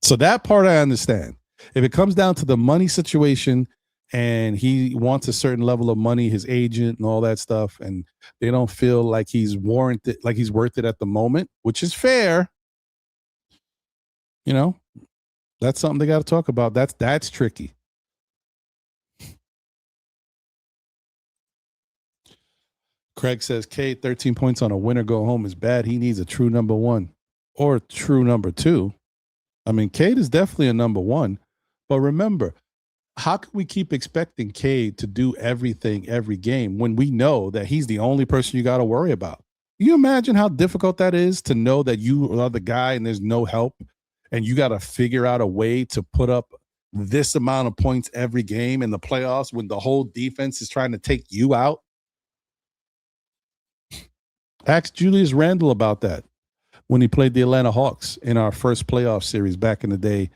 So that part I understand. If it comes down to the money situation and he wants a certain level of money, his agent and all that stuff, and they don't feel like he's warranted, like he's worth it at the moment, which is fair, you know, that's something they got to talk about. That's tricky. Craig says, K, 13 points on a winner go home is bad. He needs a true number one or a true number two. I mean, Cade is definitely a number one. But remember, how can we keep expecting Cade to do everything every game when we know that he's the only person you got to worry about? You imagine how difficult that is to know that you are the guy and there's no help, and you got to figure out a way to put up this amount of points every game in the playoffs when the whole defense is trying to take you out? Ask Julius Randle about that when he played the Atlanta Hawks in our first playoff series back in the day.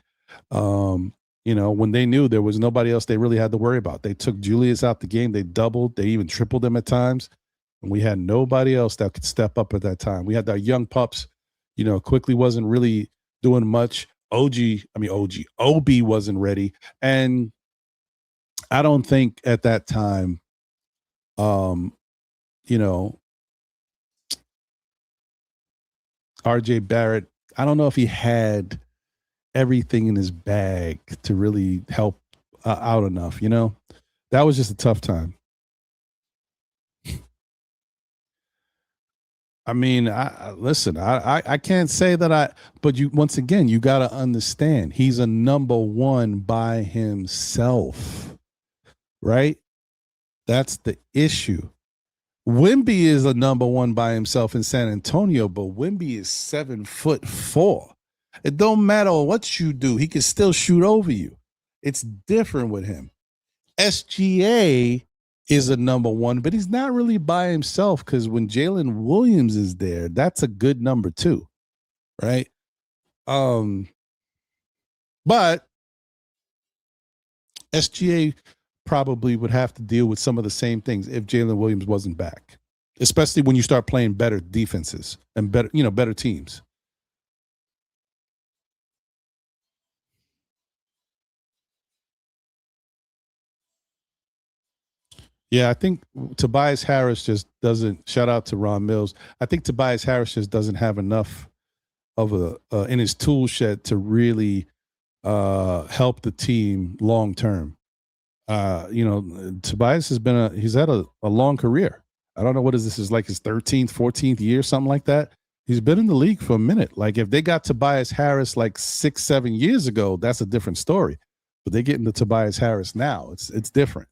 You know, when they knew there was nobody else they really had to worry about. They took Julius out the game. They doubled. They even tripled him at times. And we had nobody else that could step up at that time. We had our young pups. You know, Quickly wasn't really doing much. Obi wasn't ready. And I don't think at that time, you know, RJ Barrett, I don't know if he had everything in his bag to really help out enough, you know? That was just a tough time. I mean, I can't say that but once again, you got to understand, he's a number one by himself, right? That's the issue. Wemby is a number one by himself in San Antonio, but Wemby is 7'4". It don't matter what you do. He can still shoot over you. It's different with him. SGA is a number one, but he's not really by himself because when Jalen Williams is there, that's a good number two, right? But SGA probably would have to deal with some of the same things if Jalen Williams wasn't back, especially when you start playing better defenses and better teams. Yeah, I think Tobias Harris just doesn't. Shout out to Ron Mills. I think Tobias Harris just doesn't have enough in his tool shed to really help the team long term. Tobias he's had a long career. I don't know what this is, like his 13th, 14th year, something like that. He's been in the league for a minute. Like if they got Tobias Harris like 6, 7 years ago, that's a different story. But they're getting the Tobias Harris now. It's different.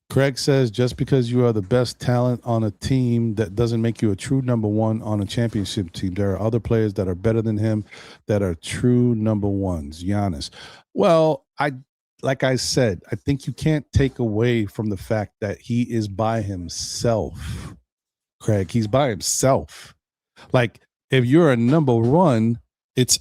Craig says, just because you are the best talent on a team, that doesn't make you a true number one on a championship team. There are other players that are better than him that are true number ones. Giannis. Well, like I said, I think you can't take away from the fact that he is by himself. Craig, he's by himself. Like if you're a number one, it's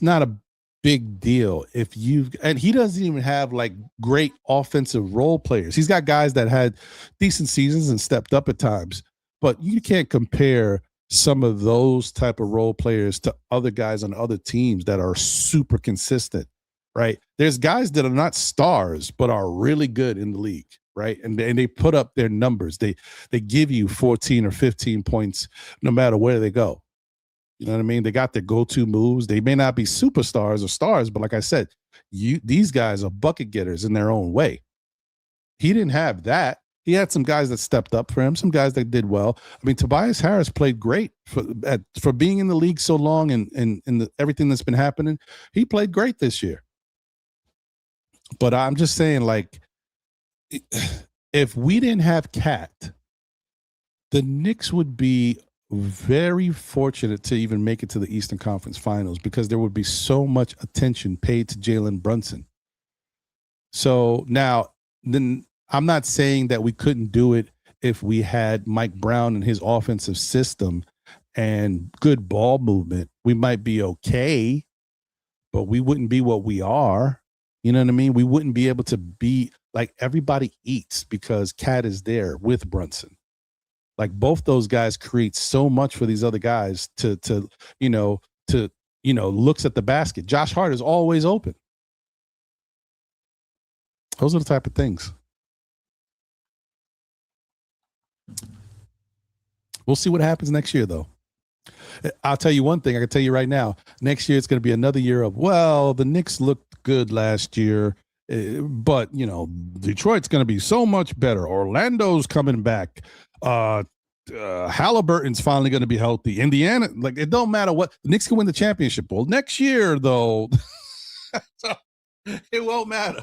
not a big deal and he doesn't even have like great offensive role players. He's got guys that had decent seasons and stepped up at times, but you can't compare some of those type of role players to other guys on other teams that are super consistent, right? There's guys that are not stars but are really good in the league, right? And they put up their numbers. They give you 14 or 15 points no matter where they go. You know what I mean? They got their go-to moves. They may not be superstars or stars, but like I said, these guys are bucket getters in their own way. He didn't have that. He had some guys that stepped up for him, some guys that did well. I mean, Tobias Harris played great for being in the league so long and everything that's been happening. He played great this year. But I'm just saying, like, if we didn't have Cat, the Knicks would be very fortunate to even make it to the Eastern Conference Finals because there would be so much attention paid to Jalen Brunson. So now, then I'm not saying that we couldn't do it if we had Mike Brown and his offensive system and good ball movement. We might be okay, but we wouldn't be what we are. You know what I mean? We wouldn't be able to be like everybody eats because Cat is there with Brunson. Like both those guys create so much for these other guys to looks at the basket. Josh Hart is always open. Those are the type of things. We'll see what happens next year, though. I'll tell you one thing. I can tell you right now. Next year, it's going to be another year of, well, the Knicks looked good last year, but, Detroit's going to be so much better. Orlando's coming back. Halliburton's finally going to be healthy. Indiana, like, it don't matter what. The Knicks can win the championship. Well, next year, though, so it won't matter.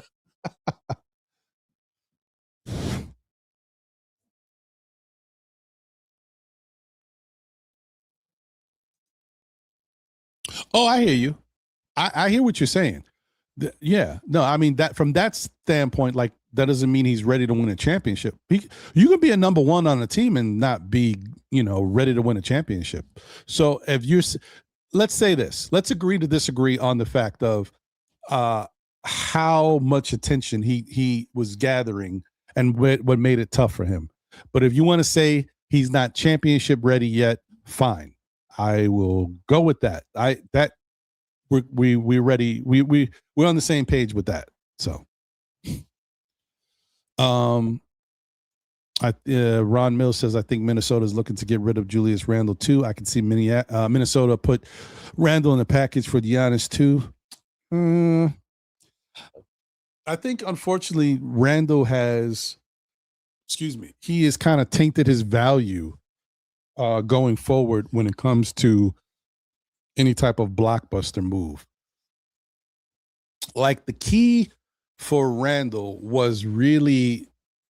Oh, I hear you. I hear what you're saying. I mean that from that standpoint, like that doesn't mean he's ready to win a championship. You can be a number one on a team and not be, ready to win a championship. So let's say this, let's agree to disagree on the fact of how much attention he was gathering and what made it tough for him. But if you want to say he's not championship ready yet, fine. I will go with that. We're ready. We're on the same page with that. So, Ron Mills says, I think Minnesota is looking to get rid of Julius Randle too. I can see Minnesota put Randle in the package for Giannis too. I think unfortunately Randle he has kind of tainted his value going forward when it comes to any type of blockbuster move. Like the key for Randle was really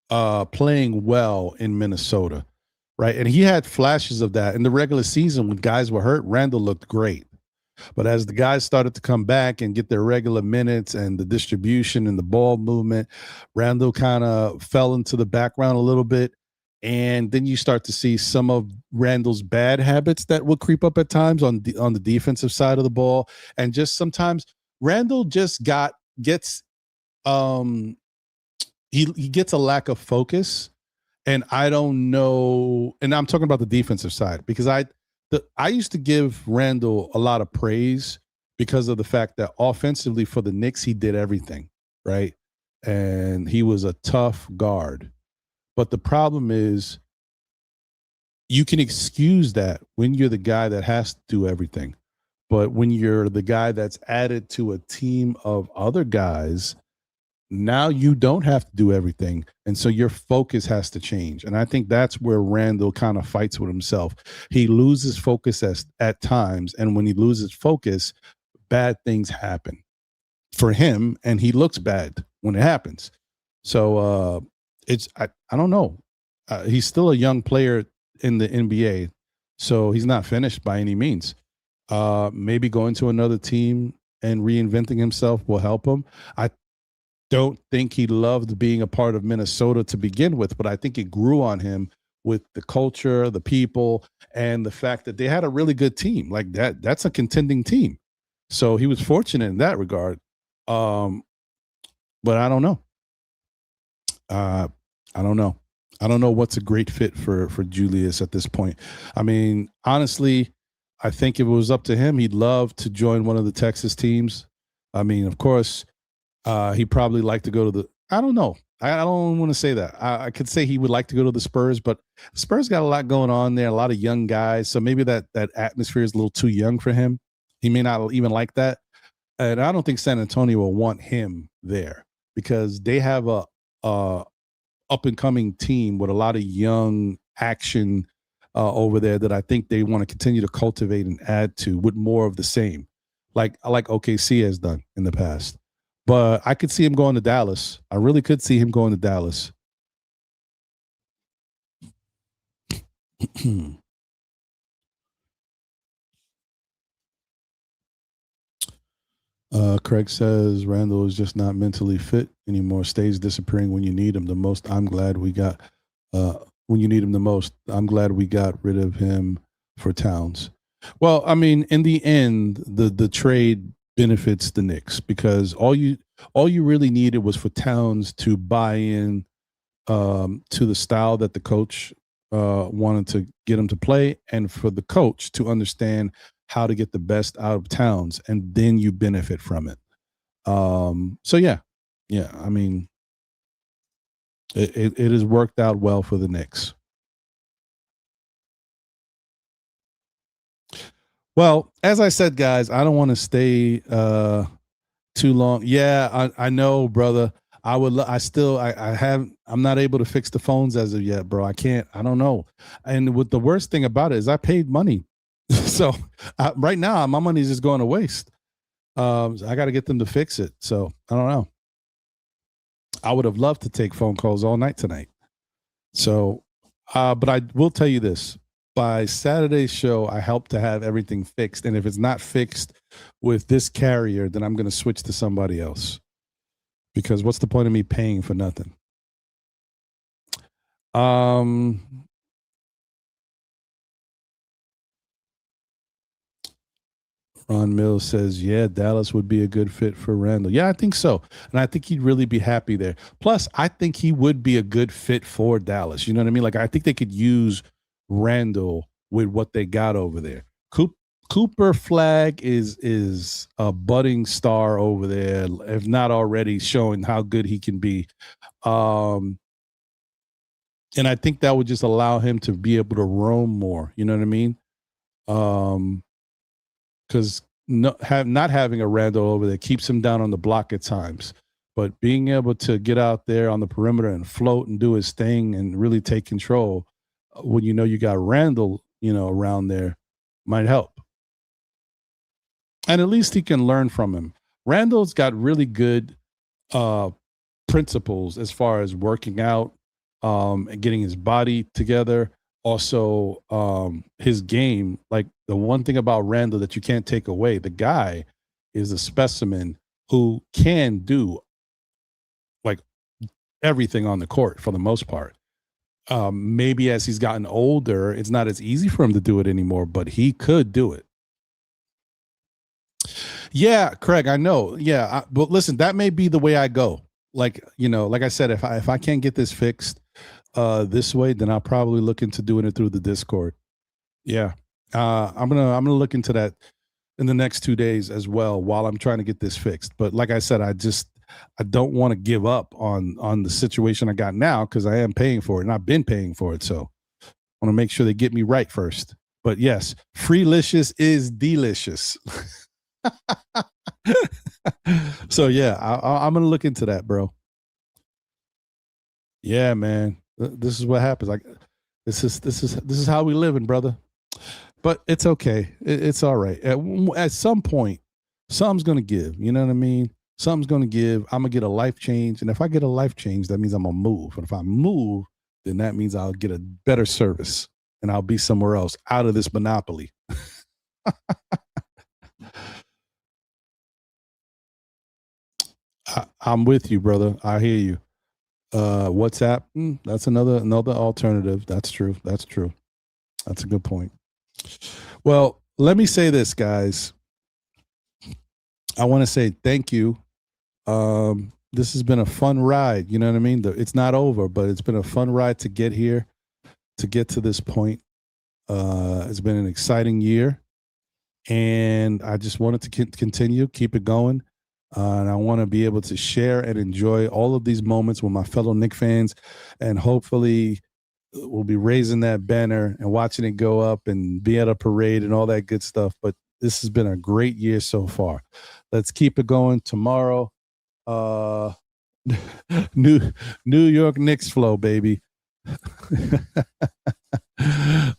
playing well in Minnesota, right? And he had flashes of that in the regular season when guys were hurt. Randle looked great. But as the guys started to come back and get their regular minutes and the distribution and the ball movement, Randle kind of fell into the background a little bit. And then you start to see some of Randle's bad habits that will creep up at times on the defensive side of the ball. And just sometimes Randle just gets he gets a lack of focus. And I don't know. And I'm talking about the defensive side because I used to give Randle a lot of praise because of the fact that offensively for the Knicks, he did everything, right? and he was a tough guard. But the problem is, you can excuse that when you're the guy that has to do everything. But when you're the guy that's added to a team of other guys, now you don't have to do everything. And so your focus has to change. And I think that's where Randall kind of fights with himself. He loses focus at times. And when he loses focus, bad things happen for him. And he looks bad when it happens. So I don't know. He's still a young player in the NBA. So he's not finished by any means. Maybe going to another team and reinventing himself will help him. I don't think he loved being a part of Minnesota to begin with, but I think it grew on him with the culture, the people, and the fact that they had a really good team. Like that's a contending team. So he was fortunate in that regard. But I don't know. I don't know. I don't know what's a great fit for Julius at this point. I mean, honestly, I think if it was up to him, he'd love to join one of the Texas teams. I mean, of course, he'd probably like to go to the – I don't know. I don't want to say that. I could say he would like to go to the Spurs, but Spurs got a lot going on there, a lot of young guys. So maybe that atmosphere is a little too young for him. He may not even like that. And I don't think San Antonio will want him there because they have a up-and-coming team with a lot of young action over there that I think they want to continue to cultivate and add to with more of the same, like OKC has done in the past. But I could see him going to Dallas. I really could see him going to Dallas. Craig says Randall is just not mentally fit anymore. Stays disappearing when you need him the most. I'm glad we got when you need him the most. I'm glad we got rid of him for Towns. Well, I mean, in the end, the trade benefits the Knicks because all you really needed was for Towns to buy in to the style that the coach wanted to get him to play, and for the coach to understand how to get the best out of Towns, and then you benefit from it. So yeah. I mean, it has worked out well for the Knicks. Well, as I said, guys, I don't want to stay too long. Yeah, I know, brother. I would. I'm not able to fix the phones as of yet, bro. I can't. I don't know. And what the worst thing about it is, I paid money, so right now my money is just going to waste. I got to get them to fix it. So I don't know. I would have loved to take phone calls all night tonight. So, but I will tell you this. By Saturday's show, I hope to have everything fixed. And if it's not fixed with this carrier, then I'm going to switch to somebody else. Because what's the point of me paying for nothing? Ron Mills says, yeah, Dallas would be a good fit for Randall. Yeah, I think so. And I think he'd really be happy there. Plus, I think he would be a good fit for Dallas. You know what I mean? Like, I think they could use Randall with what they got over there. Cooper Flag is a budding star over there, if not already showing how good he can be. And I think that would just allow him to be able to roam more. You know what I mean? Because not having a Randall over there keeps him down on the block at times. But being able to get out there on the perimeter and float and do his thing and really take control when you know you got Randall, around there might help. And at least he can learn from him. Randall's got really good principles as far as working out and getting his body together. Also, his game, like the one thing about Randall that you can't take away, the guy is a specimen who can do like everything on the court for the most part. Maybe as he's gotten older, it's not as easy for him to do it anymore, but he could do it. Yeah, Craig, I know. Yeah, but listen, that may be the way I go. Like, like I said, if I can't get this fixed this way, then I'll probably look into doing it through the Discord. Yeah, I'm gonna look into that in the next 2 days as well while I'm trying to get this fixed. But like I said, I don't want to give up on the situation I got now because I am paying for it and I've been paying for it. So I want to make sure they get me right first. But yes, Freelicious is delicious. So yeah, I'm gonna look into that, bro. Yeah, man. This is what happens. Like this is how we living, brother. But it's okay. It's all right. At some point, something's gonna give. You know what I mean? Something's gonna give. I'm gonna get a life change, and if I get a life change, that means I'm gonna move. And if I move, then that means I'll get a better service, and I'll be somewhere else, out of this monopoly. I'm with you, brother. I hear you. WhatsApp, that's another alternative. That's true. That's a good point. Well, let me say this, guys. I want to say thank you. This has been a fun ride. You know what I mean? It's not over, but it's been a fun ride to get here, to get to this point. It's been an exciting year, and I just wanted to continue, keep it going. And I want to be able to share and enjoy all of these moments with my fellow Knicks fans, and hopefully we'll be raising that banner and watching it go up and be at a parade and all that good stuff. But this has been a great year so far. Let's keep it going tomorrow. New York Knicks flow, baby.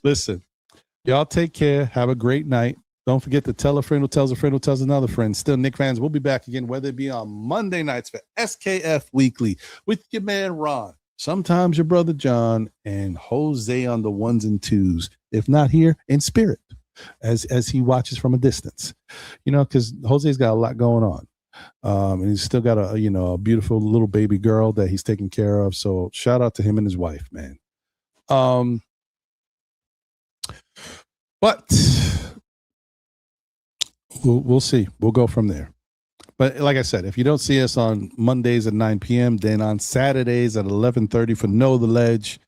Listen, y'all take care. Have a great night. Don't forget to tell a friend who tells a friend who tells another friend. Still, Knicks fans, we'll be back again, whether it be on Monday nights for SKF Weekly with your man Ron, sometimes your brother John, and Jose on the ones and twos, if not here, in spirit, as he watches from a distance. You know, because Jose's got a lot going on. And he's still got a beautiful little baby girl that he's taking care of. So shout out to him and his wife, man. But we'll see. We'll go from there. But like I said, if you don't see us on Mondays at 9 p.m., then on Saturdays at 11:30 for Know the Ledge.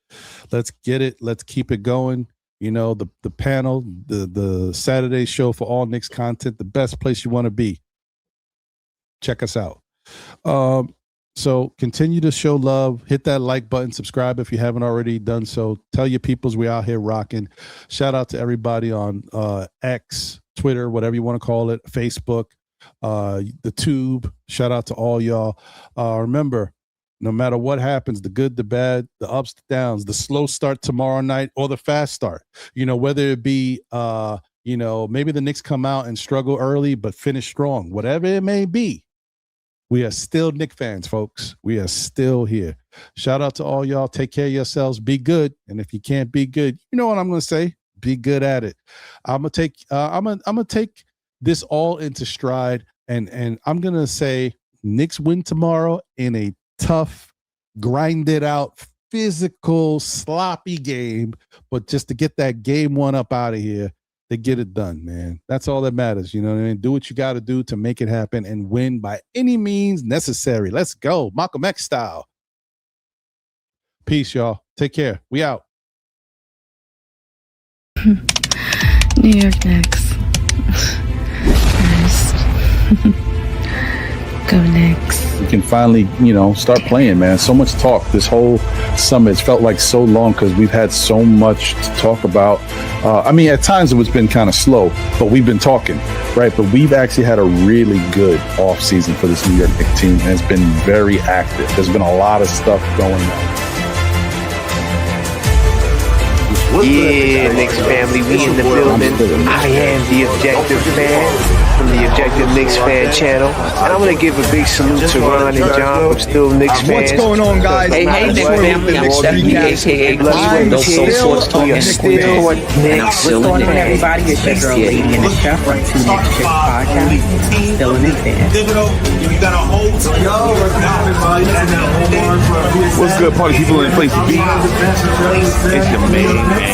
Let's get it. Let's keep it going. You know, the panel, the Saturday show for all Knicks content, the best place you want to be. Check us out. So continue to show love. Hit that like button. Subscribe if you haven't already done so. Tell your peoples we out here rocking. Shout out to everybody on X, Twitter, whatever you want to call it, Facebook, the Tube. Shout out to all y'all. Remember, no matter what happens, the good, the bad, the ups, the downs, the slow start tomorrow night or the fast start, whether it be, maybe the Knicks come out and struggle early but finish strong, whatever it may be. We are still Knicks fans, folks. We are still here. Shout out to all y'all. Take care of yourselves. Be good. And if you can't be good, you know what I'm going to say? Be good at it. I'm gonna take this all into stride, and I'm gonna say Knicks win tomorrow in a tough, grinded out, physical, sloppy game, but just to get that game one up out of here, to get it done, man. That's all that matters. You know what I mean? Do what you got to do to make it happen and win by any means necessary. Let's go, Malcolm X style. Peace, y'all. Take care. We out. New York Knicks. First. Go Knicks. We can finally, start playing, man. So much talk this whole summer. It's felt like so long because we've had so much to talk about. At times it's been kind of slow, but we've been talking, right? But we've actually had a really good off season for this New York Knicks team, and it's been very active. There's been a lot of stuff going on. Yeah, Knicks family, we in the building. I am the Objective Fan from the Objective Knicks Fan channel. And I want to give a big salute to Ron and John from Still Knicks Fans. What's going on, guys? Hey, Knicks family, I'm Stephanie, a.k.a. Blood Sweat Tears. We are still Knicks. What's going on, everybody? It's your girl, Lady and the Chef from Two Knicks Chicks Podcast. Still a Knicks fan. What's good, party people in the place to be? It's the main man.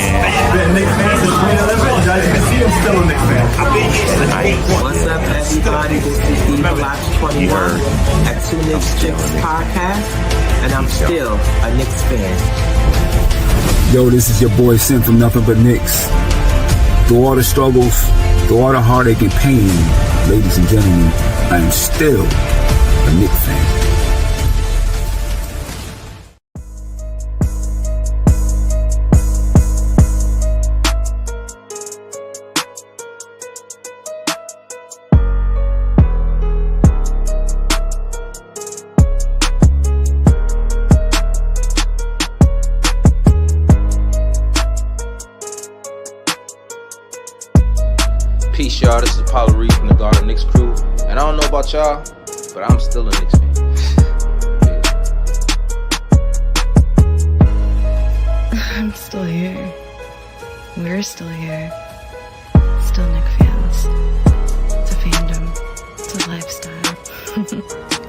What's up, everybody? This is Steve Lodge 21 at Two Knicks Chicks Podcast, and I'm still a Knicks fan. Yo, this is your boy Sim from Nothing But Knicks. Through all the struggles, through all the heartache and pain, ladies and gentlemen, I am still a Knicks fan. Peace, y'all. This is Apollo Reed from the Garden Knicks crew. And I don't know about y'all, but I'm still a Knicks fan. I'm still here. We're still here. Still Knicks fans. It's a fandom. It's a lifestyle.